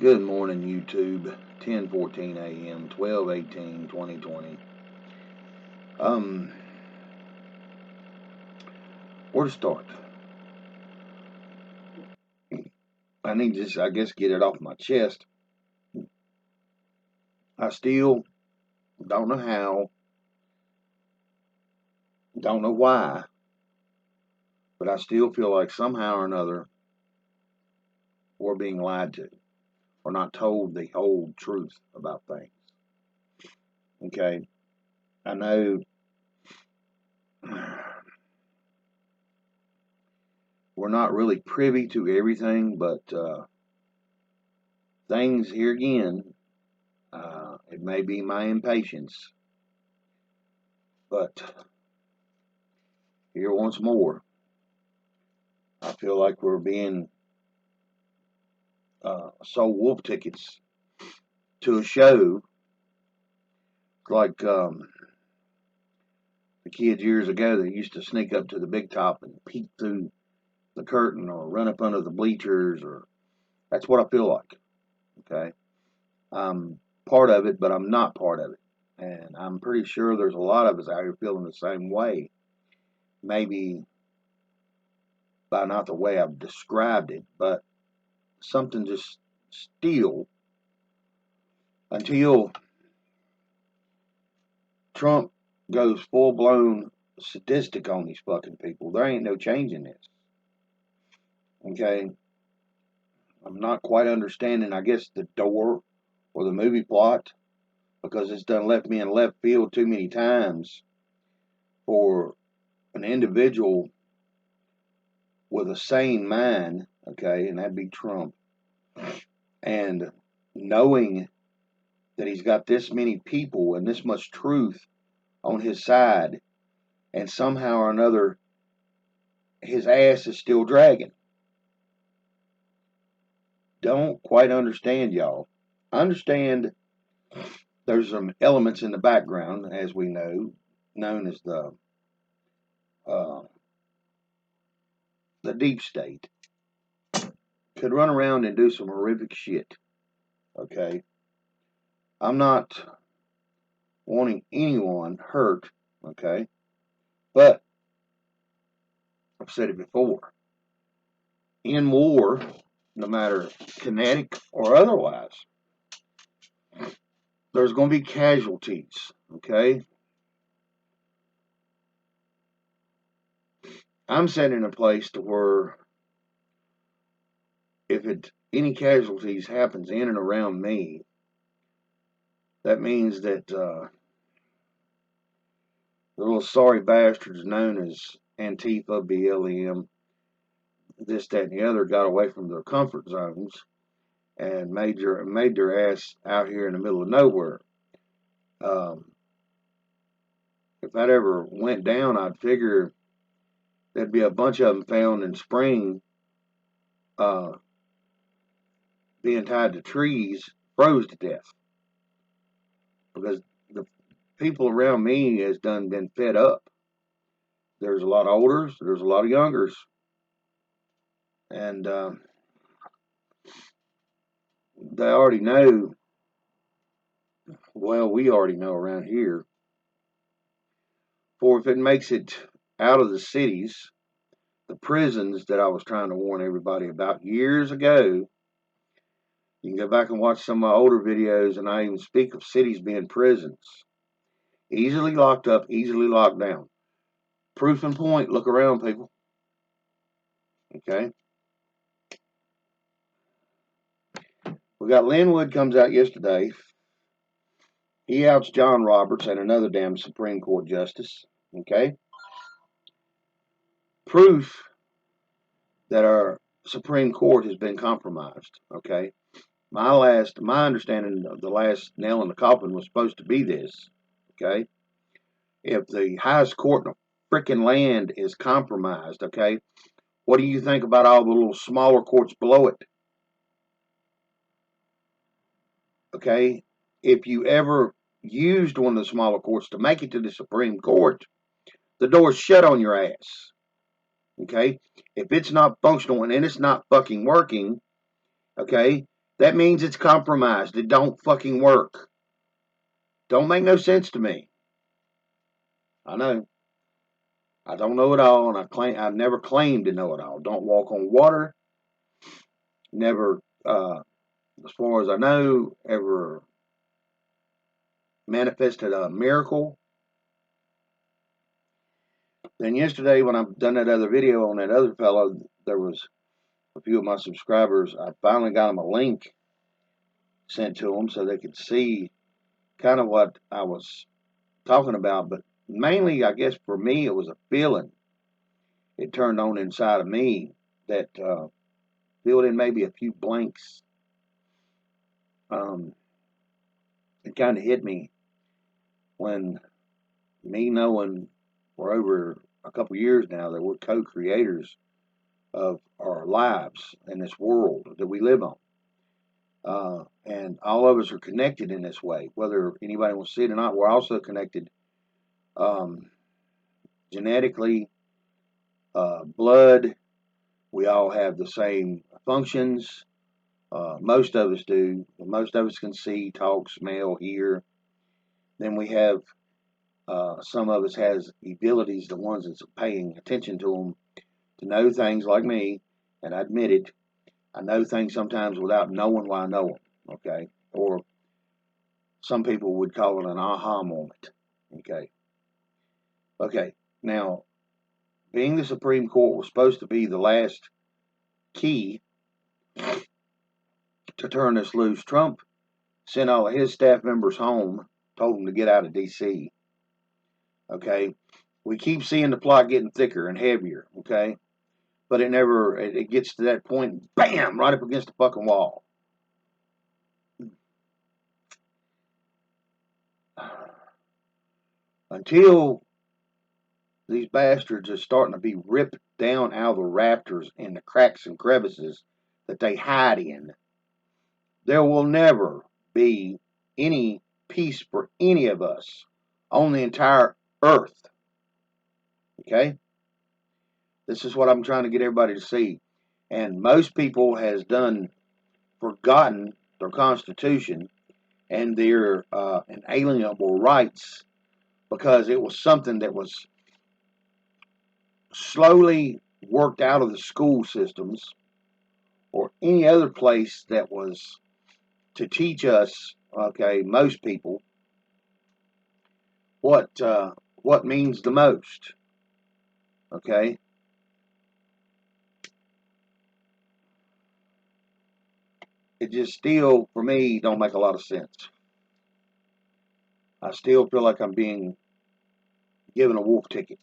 Good morning, YouTube. 10:14 a.m. 12/18/2020. Um, where to start? I need to just, I guess, get it off my chest. I still don't know how, don't know why, but I still feel like somehow or another we're being lied to or not told the whole truth about things. Okay, I know we're not really privy to everything, but things here again. It may be my impatience, but here once more, I feel like we're being sold wolf tickets to a show like the kids years ago that used to sneak up to the big top and peek through the curtain or run up under the bleachers, or that's what I feel like. Okay, I'm part of it, but I'm not part of it, and I'm pretty sure there's a lot of us out here feeling the same way. Maybe by not the way I've described it, but something just still until Trump goes full blown sadistic on these fucking people. There ain't no changing this. Okay? I'm not quite understanding, I guess, the door or the movie plot because it's done left me in left field too many times for an individual with a sane mind, okay, and that'd be Trump, and knowing that he's got this many people and this much truth on his side, and somehow or another his ass is still dragging. Don't quite understand, y'all. I understand there's some elements in the background, as we know, known as uh, the deep state, could run around and do some horrific shit. Okay, I'm not wanting anyone hurt. Okay, but I've said it before. In war, no matter kinetic or otherwise, there's going to be casualties. Okay, I'm set in a place to where if any casualties happens in and around me, that means that the little sorry bastards known as Antifa, BLM, this, that, and the other got away from their comfort zones and made their ass out here in the middle of nowhere. If that ever went down, I'd figure there'd be a bunch of them found in spring, uh, being tied to trees, froze to death, because the people around me has done been fed up. There's a lot of olders, there's a lot of youngers, and they already know. Well, we already know around here. For if it makes it out of the cities, the prisons that I was trying to warn everybody about years ago, you can go back and watch some of my older videos, and I even speak of cities being prisons. Easily locked up, easily locked down. Proof in point, look around, people. Okay? We got Linwood comes out yesterday. He outs John Roberts and another damn Supreme Court justice. Okay? Proof that our Supreme Court has been compromised. Okay? My understanding of the last nail in the coffin was supposed to be this. Okay? If the highest court in the freaking land is compromised, okay, what do you think about all the little smaller courts below it? Okay? If you ever used one of the smaller courts to make it to the Supreme Court, the door's shut on your ass. Okay? If it's not functional and it's not fucking working, okay, that means it's compromised. It don't fucking work. Don't make no sense to me. I know. I don't know it all, and I've never claimed to know it all. Don't walk on water. Never, as far as I know, ever manifested a miracle. Then yesterday, when I've done that other video on that other fellow, there was a few of my subscribers. I finally got them a link sent to them so they could see kind of what I was talking about. But mainly, I guess for me, it was a feeling it turned on inside of me that filled in maybe a few blanks. It kind of hit me when me knowing for over a couple years now that we're co-creators of our lives in this world that we live on. And all of us are connected in this way, whether anybody wants to see it or not. We're also connected genetically, blood. We all have the same functions. Most of us do. Most of us can see, talk, smell, hear. Then we have some of us has abilities, the ones that's paying attention to them, to know things like me, and I admit it. I know things sometimes without knowing why I know them, okay? Or some people would call it an aha moment, okay? Okay, now, being the Supreme Court was supposed to be the last key to turn this loose, Trump sent all of his staff members home, told them to get out of D.C., okay? We keep seeing the plot getting thicker and heavier, okay? But it gets to that point, bam, right up against the fucking wall. Until these bastards are starting to be ripped down out of the rafters and the cracks and crevices that they hide in, there will never be any peace for any of us on the entire earth. Okay? This is what I'm trying to get everybody to see. And most people has forgotten their Constitution and their inalienable rights because it was something that was slowly worked out of the school systems or any other place that was to teach us, okay, most people, what means the most, okay? It just still, for me, don't make a lot of sense. I still feel like I'm being given a wolf ticket.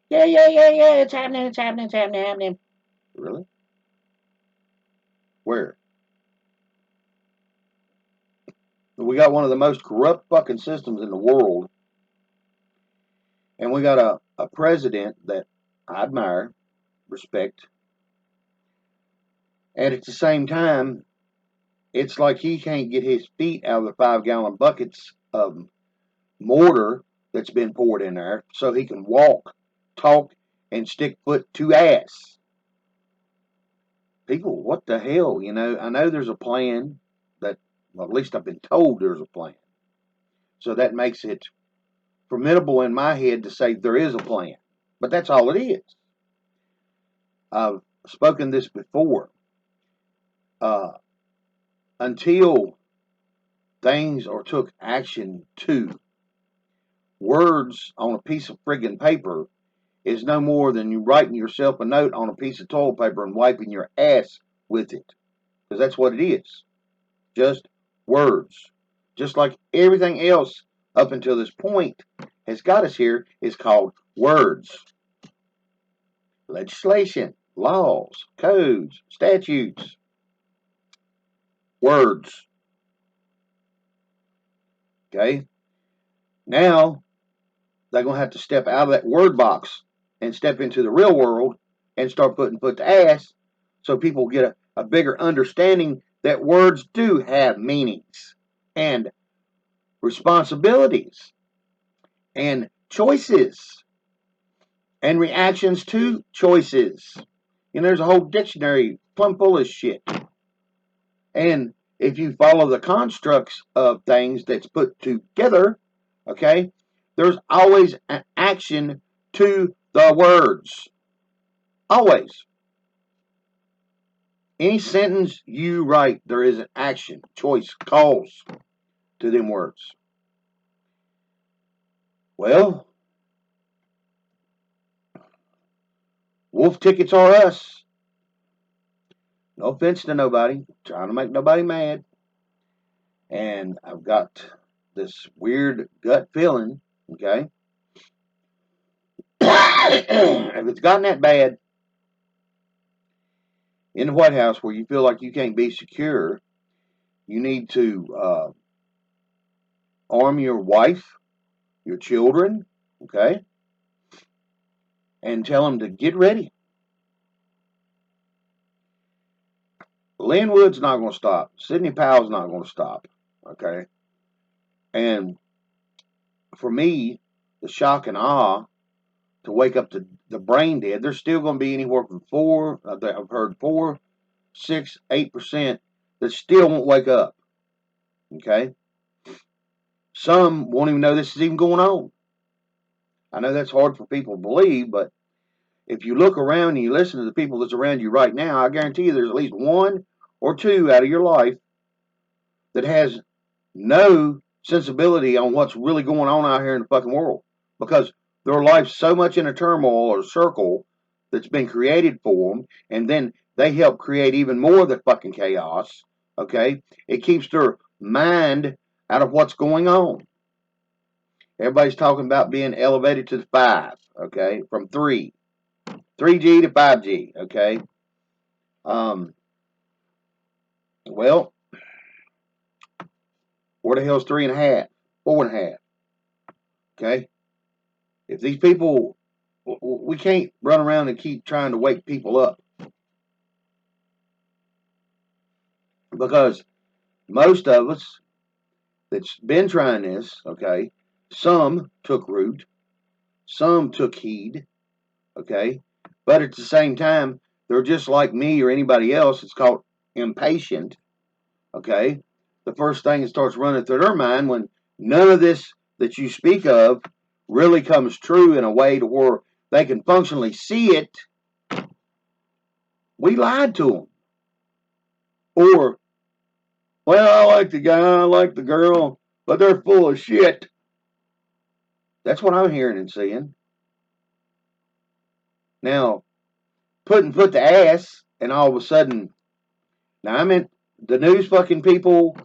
Yeah, it's happening, it's happening. Really? Where? We got one of the most corrupt fucking systems in the world, and we got a president that I admire, respect, and at the same time, it's like he can't get his feet out of the 5-gallon buckets of mortar that's been poured in there so he can walk, talk, and stick foot to ass. People, what the hell? You know, I know there's a plan that, well, at least I've been told there's a plan. So that makes it formidable in my head to say there is a plan. But that's all it is. I've spoken this before. Until things are took action to, words on a piece of friggin' paper is no more than you writing yourself a note on a piece of toilet paper and wiping your ass with it. Because that's what it is. Just words. Just like everything else up until this point has got us here is called words. Legislation, laws, codes, statutes. Words. Okay? Now, they're going to have to step out of that word box and step into the real world and start putting foot to ass so people get a bigger understanding that words do have meanings and responsibilities and choices and reactions to choices. You know, there's a whole dictionary plumb full of shit. And if you follow the constructs of things that's put together, okay, there's always an action to the words. Always. Any sentence you write, there is an action, choice, cause to them words. Well, wolf tickets are us. No offense to nobody. Trying to make nobody mad. And I've got this weird gut feeling, okay? If it's gotten that bad in the White House where you feel like you can't be secure, you need to arm your wife, your children, okay? And tell them to get ready. Lynn Wood's not going to stop. Sidney Powell's not going to stop, okay? And for me, the shock and awe to wake up to the brain dead, there's still going to be anywhere from I've heard 4, 6, 8% that still won't wake up, okay? Some won't even know this is even going on. I know that's hard for people to believe, but if you look around and you listen to the people that's around you right now, I guarantee you there's at least 1 or 2 out of your life that has no sensibility on what's really going on out here in the fucking world, because their life's so much in a turmoil or circle that's been created for them, and then they help create even more of the fucking chaos, okay? It keeps their mind out of what's going on. Everybody's talking about being elevated to the 5, okay? From 3G to 5G, okay? Well, where the hell's 3.5, 4.5, okay? If these people, we can't run around and keep trying to wake people up, because most of us that's been trying this, okay, some took root, some took heed, okay, but at the same time, they're just like me or anybody else. It's called impatient, okay. The first thing that starts running through their mind when none of this that you speak of really comes true in a way to where they can functionally see it, we lied to them. Or, well, I like the guy, I like the girl, but they're full of shit. That's what I'm hearing and seeing. Now, putting foot to ass, and all of a sudden, now I meant the news fucking people,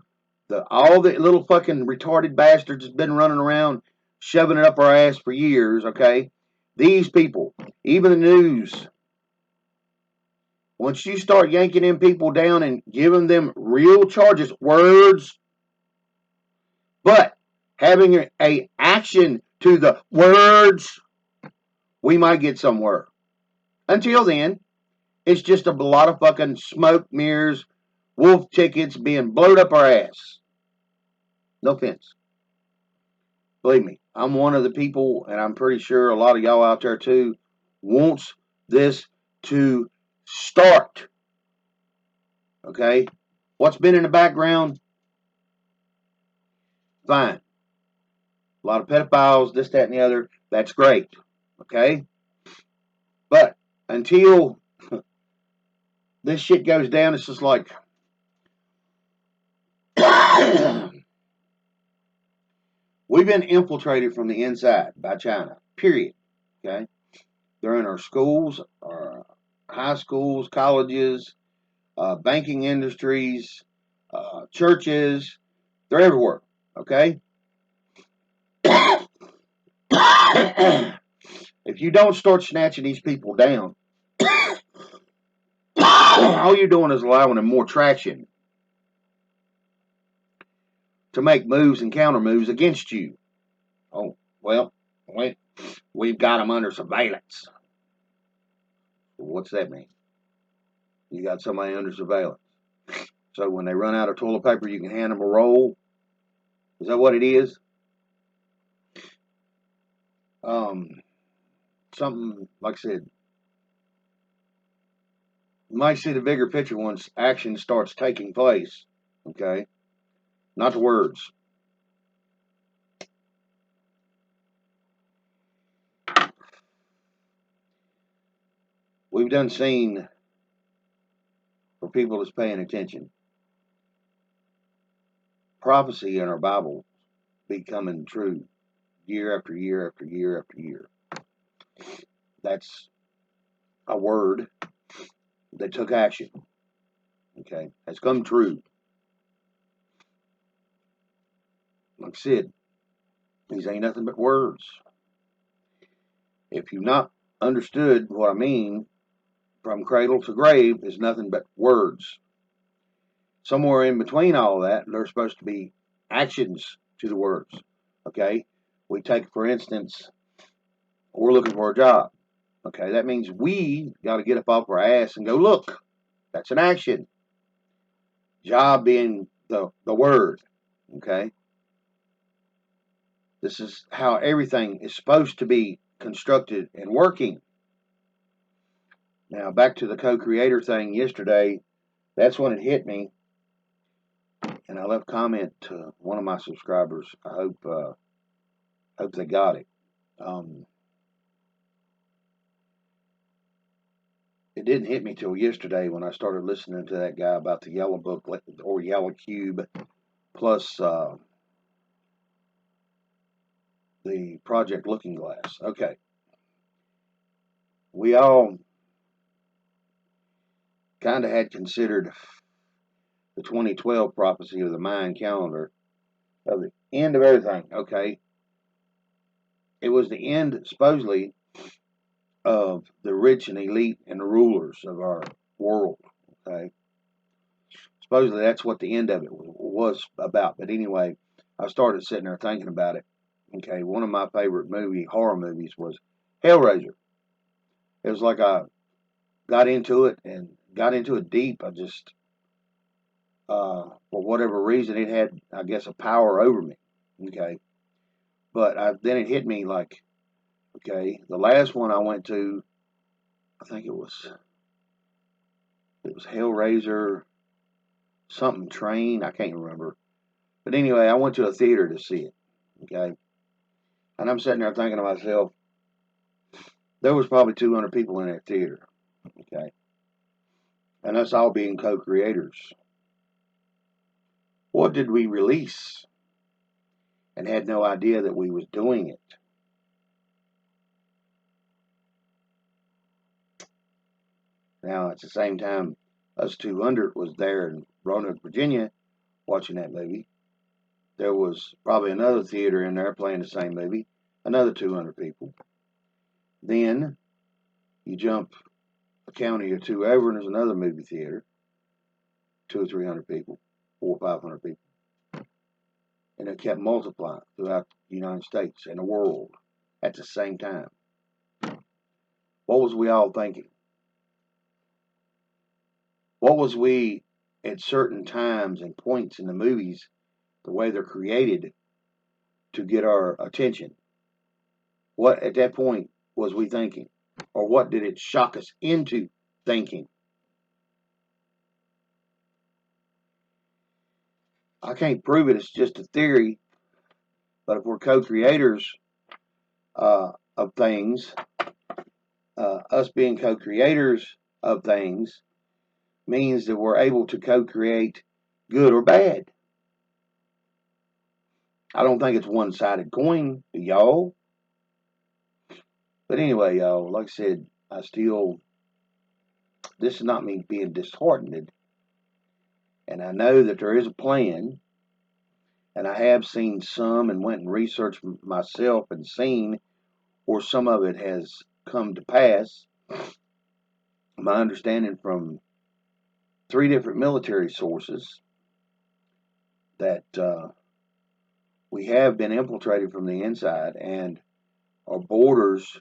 all the little fucking retarded bastards that's been running around shoving it up our ass for years, okay? These people, even the news, once you start yanking them people down and giving them real charges, words, but having a action to the words, we might get somewhere. Until then, it's just a lot of fucking smoke, mirrors, wolf tickets being blowed up our ass. No offense. Believe me, I'm one of the people, and I'm pretty sure a lot of y'all out there too, wants this to start. Okay? What's been in the background? Fine. A lot of pedophiles, this, that, and the other. That's great. Okay? But until this shit goes down, it's just like we've been infiltrated from the inside by China. Period. Okay? They're in our schools, our high schools, colleges, banking industries, churches. They're everywhere. Okay? If you don't start snatching these people down, all you're doing is allowing them more traction to make moves and counter moves against you. Oh, well, we've got them under surveillance. What's that mean? You got somebody under surveillance. So when they run out of toilet paper, you can hand them a roll. Is that what it is? Something, like I said, You might see the bigger picture once action starts taking place. Okay? Not the words. We've done seen, for people that's paying attention, prophecy in our Bible becoming true year after year after year after year. That's a word that took action. Okay? Has come true. Like I said, these ain't nothing but words. If you've not understood what I mean, from cradle to grave is nothing but words. Somewhere in between all of that, there's supposed to be actions to the words. Okay? We take, for instance, we're looking for a job. Okay? That means we got to get up off our ass and go look. That's an action. Job being the word. Okay? This is how everything is supposed to be constructed and working. Now, back to the co-creator thing yesterday, that's when it hit me. And I left a comment to one of my subscribers. I hope they got it. It didn't hit me till yesterday when I started listening to that guy about the yellow book or yellow cube plus the Project Looking Glass. Okay. We all kind of had considered the 2012 prophecy of the Mayan calendar of the end of everything. Okay. It was the end, supposedly, of the rich and elite and the rulers of our world. Okay. Supposedly that's what the end of it was about. But anyway, I started sitting there thinking about it. Okay, one of my favorite horror movies was Hellraiser. It was like I got into it deep. I just, for whatever reason, it had, I guess, a power over me. Okay, but then it hit me like, okay, the last one I went to, I think it was Hellraiser, something train. I can't remember. But anyway, I went to a theater to see it. Okay, and I'm sitting there thinking to myself, there was probably 200 people in that theater. Okay, and us all being co-creators. What did we release and had no idea that we was doing it? Now, at the same time, us 200 was there in Roanoke, Virginia, watching that movie. There was probably another theater in there playing the same movie, another 200 people. Then you jump a county or two over, and there's another movie theater, 200 or 300 people, 400 or 500 people. And it kept multiplying throughout the United States and the world at the same time. What was we all thinking? What was we at certain times and points in the movies, the way they're created to get our attention? What at that point was we thinking? Or what did it shock us into thinking? I can't prove it, it's just a theory, but if we're co-creators of things, us being co-creators of things means that we're able to co-create good or bad. I don't think it's one-sided coin, do y'all? But anyway, y'all, like I said, this is not me being disheartened. And I know that there is a plan. And I have seen some and went and researched myself and seen where some of it has come to pass. My understanding from 3 different military sources that we have been infiltrated from the inside, and our borders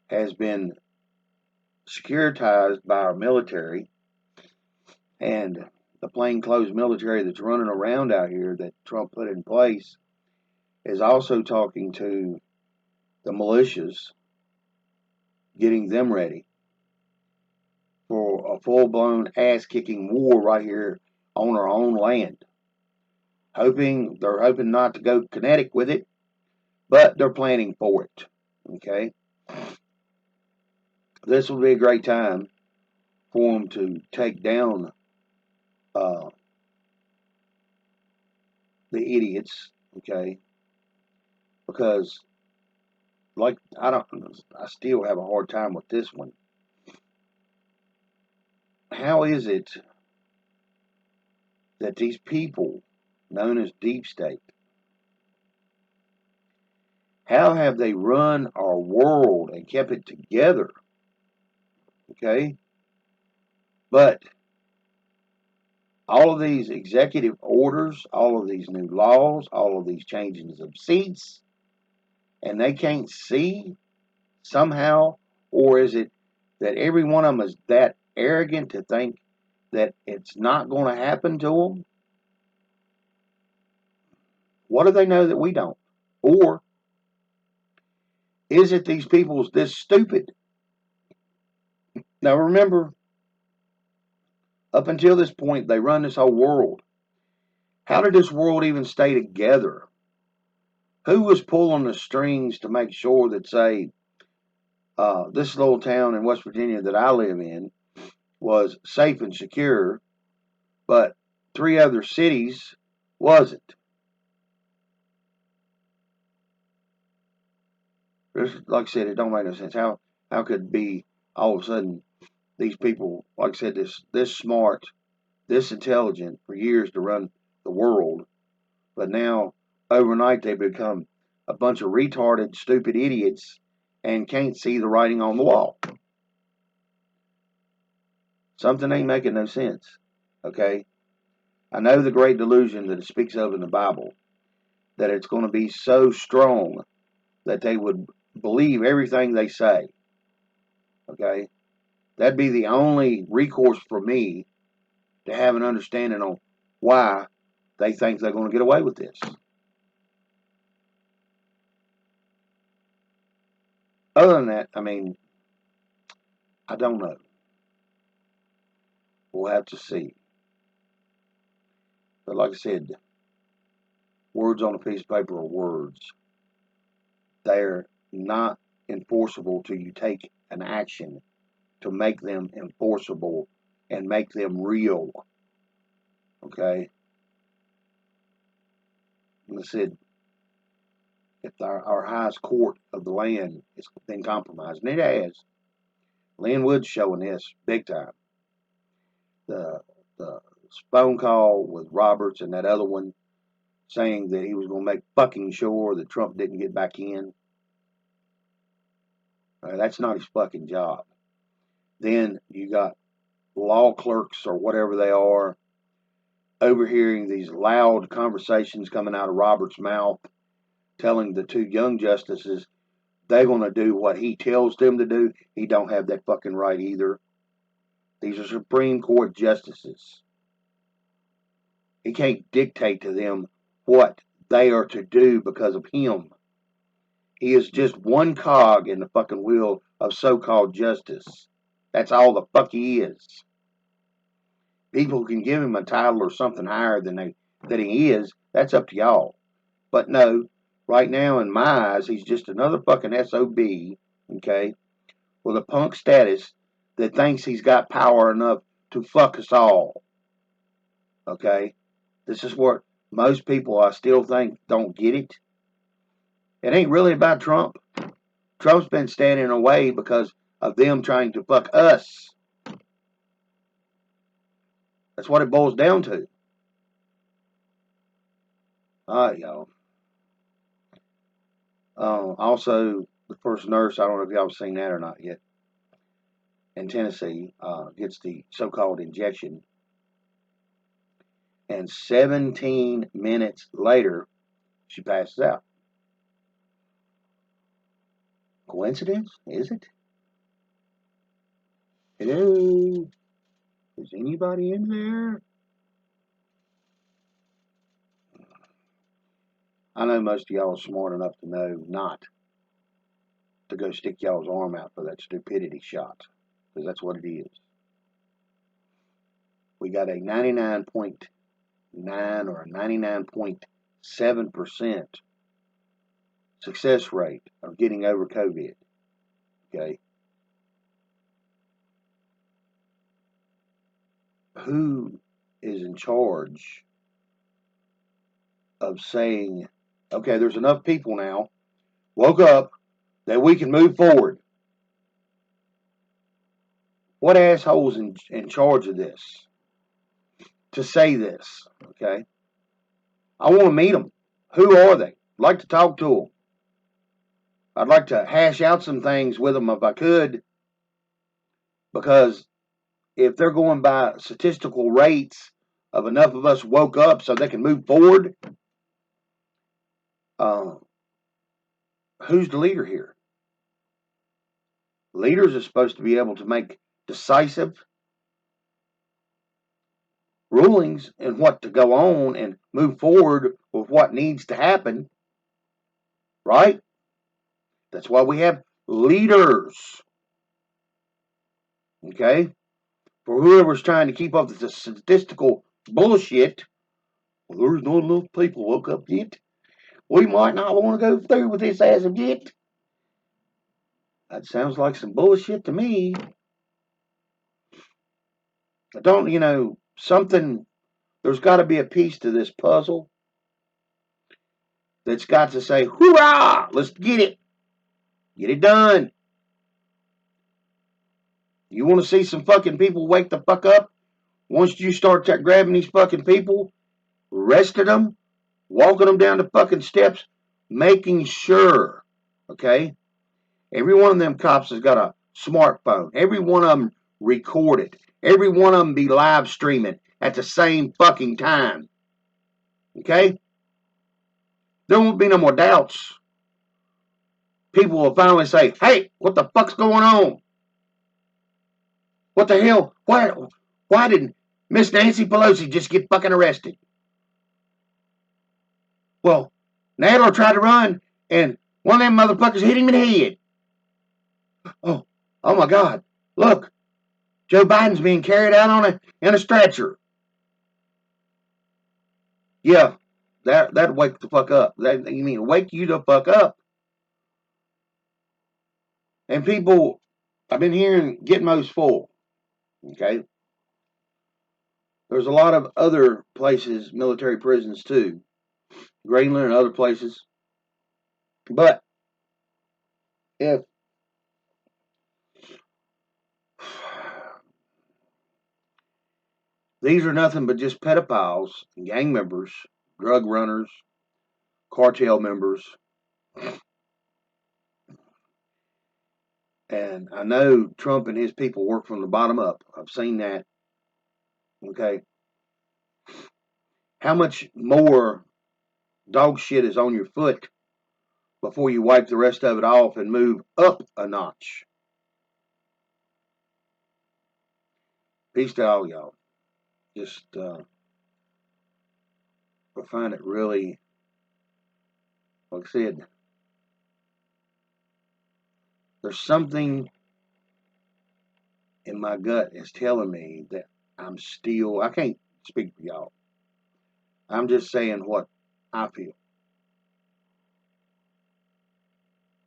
has been securitized by our military, and the plainclothes military that's running around out here that Trump put in place is also talking to the militias, getting them ready for a full-blown ass-kicking war right here on our own land. They're hoping not to go kinetic with it, but they're planning for it. Okay, this will be a great time for them to take down uh, the idiots. Okay, because I still have a hard time with this one. How is it that these people known as deep state, how have they run our world and kept it together? Okay, but all of these executive orders, all of these new laws, all of these changes of seats, and they can't see somehow, or is it that every one of them is that arrogant to think that it's not going to happen to them? What do they know that we don't? Or is it these people's this stupid? Now remember, up until this point, they run this whole world. How did this world even stay together? Who was pulling the strings to make sure that, say, this little town in West Virginia that I live in was safe and secure, but 3 other cities wasn't? Like I said, it don't make no sense. How could it be all of a sudden these people, like I said, this smart, this intelligent for years to run the world, but now overnight they become a bunch of retarded, stupid idiots and can't see the writing on the wall? Something ain't making no sense. Okay? I know the great delusion that it speaks of in the Bible, that it's going to be so strong that they would believe everything they say. Okay? That'd be the only recourse for me to have an understanding on why they think they're going to get away with this. Other than that, I mean, I don't know. We'll have to see. But like I said, words on a piece of paper are words. They're not enforceable till you take an action to make them enforceable and make them real. Okay? And I said, if our highest court of the land has been compromised, and it has, Lynn Wood's showing this big time. The phone call with Roberts and that other one saying that he was going to make fucking sure that Trump didn't get back in. That's not his fucking job. Then you got law clerks or whatever they are overhearing these loud conversations coming out of Roberts' mouth, telling the 2 young justices they're going to do what he tells them to do. He don't have that fucking right either. These are Supreme Court justices. He can't dictate to them what they are to do because of him. He is just one cog in the fucking wheel of so-called justice. That's all the fuck he is. People can give him a title or something higher than he is. That's up to y'all. But no, right now in my eyes, he's just another fucking SOB, okay, with a punk status that thinks he's got power enough to fuck us all. Okay? This is what most people, I still think, don't get it. It ain't really about Trump. Trump's been standing in the way because of them trying to fuck us. That's what it boils down to. Alright, y'all. Also, the first nurse, I don't know if y'all have seen that or not yet, in Tennessee, gets the so-called injection. And 17 minutes later, she passes out. Coincidence? Is it? Hello? Is anybody in there? I know most of y'all are smart enough to know not to go stick y'all's arm out for that stupidity shot, because that's what it is. We got a 99.9 or a 99.7% success rate of getting over COVID. Okay. Who is in charge of saying, okay, there's enough people now, woke up, that we can move forward? What asshole's in charge of this to say this? Okay. I want to meet them. Who are they? I'd like to talk to them. I'd like to hash out some things with them if I could, because if they're going by statistical rates of enough of us woke up so they can move forward, uh, who's the leader here? Leaders are supposed to be able to make decisive rulings and what to go on and move forward with what needs to happen, right? That's why we have leaders, okay? For whoever's trying to keep up with the statistical bullshit, well, there's not enough people woke up yet. We might not want to go through with this as of yet. That sounds like some bullshit to me. I don't, something, there's got to be a piece to this puzzle that's got to say, hoorah, let's get it done. You want to see some fucking people wake the fuck up? Once you start grabbing these fucking people, arresting them, walking them down the fucking steps, making sure, okay, every one of them cops has got a smartphone. Every one of them recorded. Every one of them be live streaming at the same fucking time. Okay? There won't be no more doubts. People will finally say, hey, what the fuck's going on? What the hell? Why did Miss Nancy Pelosi just get fucking arrested? Well, Nadler tried to run, and one of them motherfuckers hit him in the head. Oh my God. Look, Joe Biden's being carried out in a stretcher. Yeah, that'd wake the fuck up. You mean wake you the fuck up? And people, I've been hearing Gitmo's full. Okay, there's a lot of other places, military prisons too, Greenland and other places. But if these are nothing but just pedophiles, gang members, drug runners, cartel members, and I know Trump and his people work from the bottom up. I've seen that. Okay. How much more dog shit is on your foot before you wipe the rest of it off and move up a notch? Peace to all y'all. Just, I find it really, like I said, there's something in my gut is telling me that I can't speak for y'all. I'm just saying what I feel.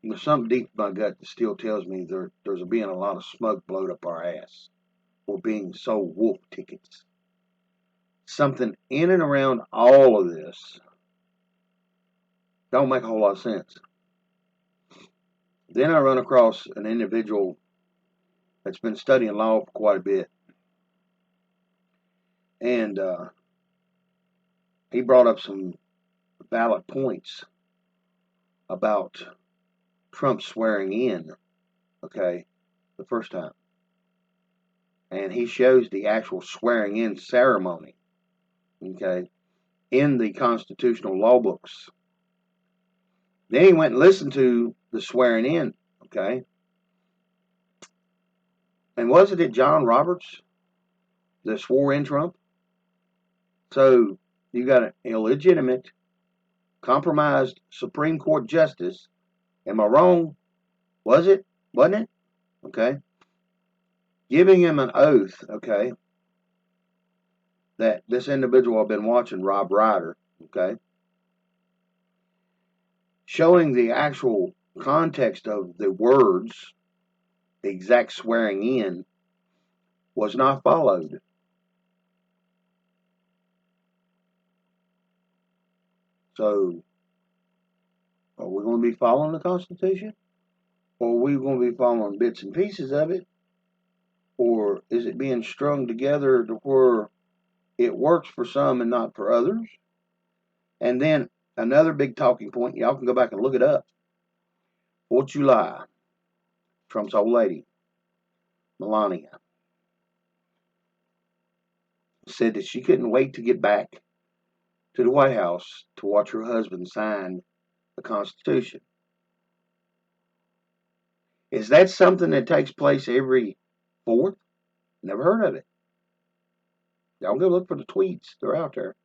There's something deep in my gut that still tells me there's being a lot of smoke blowed up our ass. We're being sold wolf tickets. Something in and around all of this don't make a whole lot of sense. Then I run across an individual that's been studying law for quite a bit. And he brought up some valid points about Trump swearing in, okay, the first time. And he shows the actual swearing in ceremony, okay, in the constitutional law books. Then he went and listened to the swearing in, okay. And wasn't it John Roberts that swore in Trump? So you got an illegitimate, compromised Supreme Court justice. Am I wrong? Was it? Wasn't it? Okay. Giving him an oath, okay, that this individual I've been watching, Rob Ryder, okay, showing the actual context of the words, the exact swearing in, was not followed. So, are we going to be following the Constitution? Or are we going to be following bits and pieces of it? Or is it being strung together to where it works for some and not for others? And then another big talking point, y'all can go back and look it up. 4th of July, Trump's old lady, Melania, said that she couldn't wait to get back to the White House to watch her husband sign the Constitution. Is that something that takes place every 4th? Never heard of it. Y'all go look for the tweets. They're out there.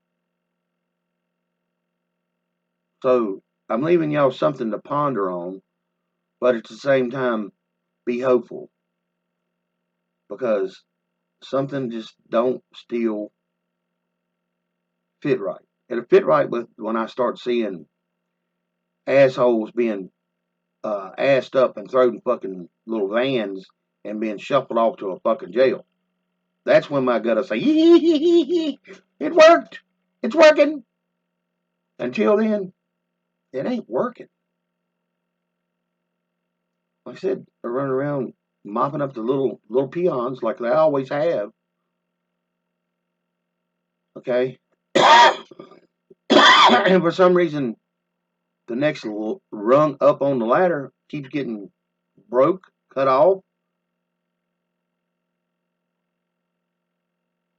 So I'm leaving y'all something to ponder on, but at the same time, be hopeful. Because something just don't still fit right. It'll fit right with when I start seeing assholes being assed up and thrown in fucking little vans and being shuffled off to a fucking jail. That's when my gut will say, it worked. It's working. Until then, it ain't working. Like I said, they're running around mopping up the little peons like they always have. Okay? And for some reason, the next rung up on the ladder keeps getting broke, cut off.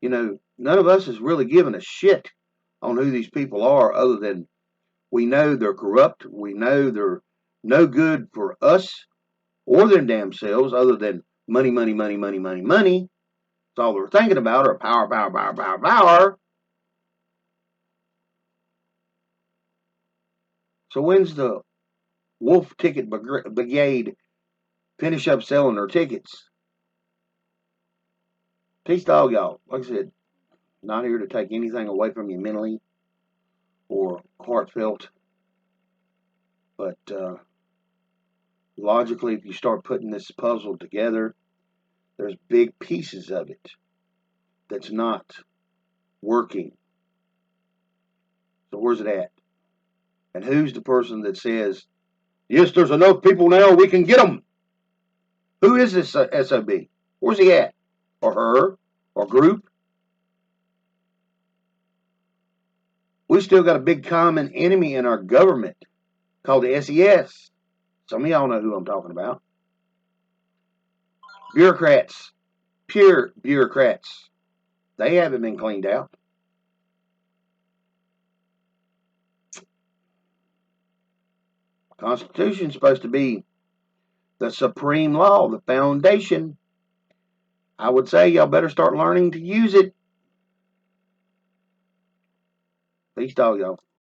You know, none of us is really giving a shit on who these people are, other than we know they're corrupt. We know they're no good for us or their damn selves, other than money, money, money, money, money, money. That's all they're thinking about, or power, power, power, power, power. So when's the Wolf Ticket Brigade finish up selling their tickets? Peace to all y'all. Like I said, not here to take anything away from you mentally or heartfelt, but logically, if you start putting this puzzle together, there's big pieces of it that's not working. So where's it at? And who's the person that says, yes, there's enough people now, we can get them? Who is this SOB? Where's he at? Or her? Or group? We still got a big common enemy in our government called the SES. Some of y'all know who I'm talking about. Bureaucrats. Pure bureaucrats. They haven't been cleaned out. Constitution's supposed to be the supreme law, the foundation. I would say y'all better start learning to use it. Peace to all y'all.